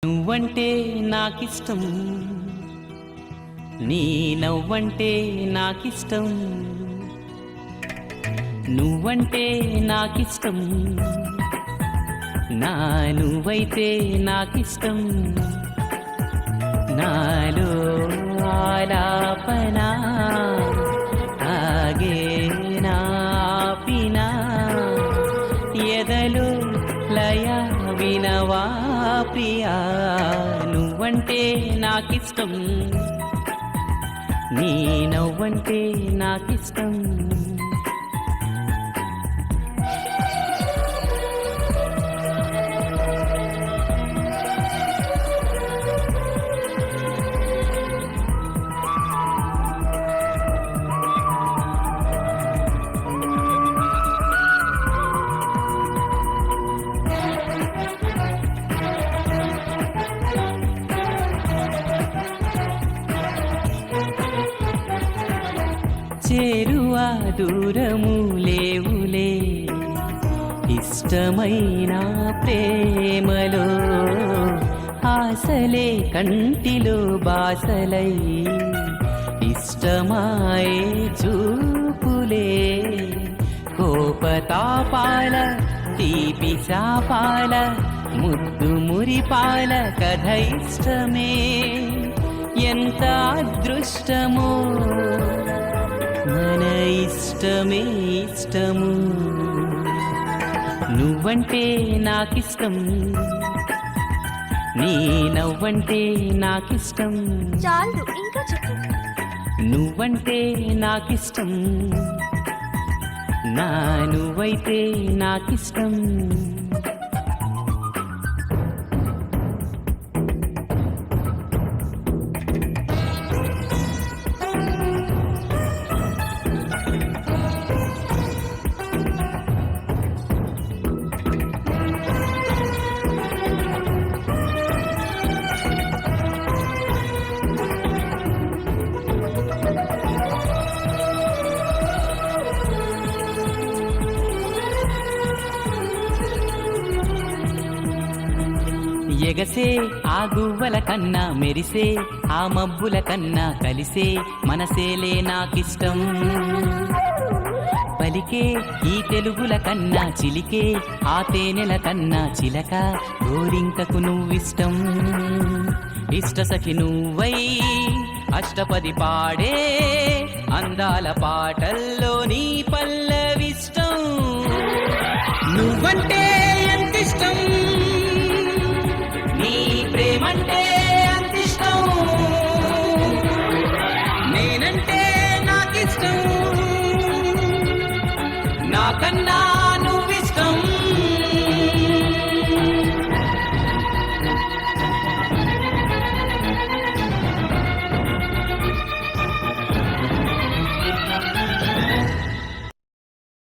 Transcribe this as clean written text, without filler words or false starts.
నువ్వంటే నాకిష్టం, నీ నవ్వంటే నాకిష్టం. నువ్వంటే నాకిష్టం, నా నువ్వైతే నాకిష్టం. నాలో ఆలాపన ఆగే నాపినా ఎదలో లయ వినవా ప్రియా. నువ్వంటే నాకిష్టం, నీ నవ్వంటే నాకిష్టం. చేరువా దూరము లేవులే ఇష్టమైన ప్రేమలో, ఆశలే కంటిలో బాసలై ఇష్టమాయే చూపులే. కోపతాపాల తీపి శాపాల ముద్దు మురిపాల కథ ఇష్టమే. ఎంత అదృష్టమో మన ఇష్టమే ఇష్టము. నువ్వంటే నాకిష్టం, నీ నవ్వంటే నాకిష్టం. చాలు ఇంకా చెప్పు. నువ్వంటే నాకిష్టం, నా నువ్వైతే నాకిష్టం. ఎగసే ఆ గువ్వల కన్నా మెరిసే ఆ మబ్బుల కన్నా కలిసే మనసేలే నాకిష్టం. పలికే ఈ తెలుగుల కన్నా చిలికే ఆ తేనెల కన్నా చిలక గోరింకకు నువ్విష్టం. ఇష్ట సఖి నువ్వై అష్టపది పాడే అందాల పాటల్లో నీ పల్లవిష్టం. నువ్వంటే ఎంతిష్టం, నీ ప్రేమంటే అంతిష్టం. నేనంటే నాకిష్టం, నాకన్నా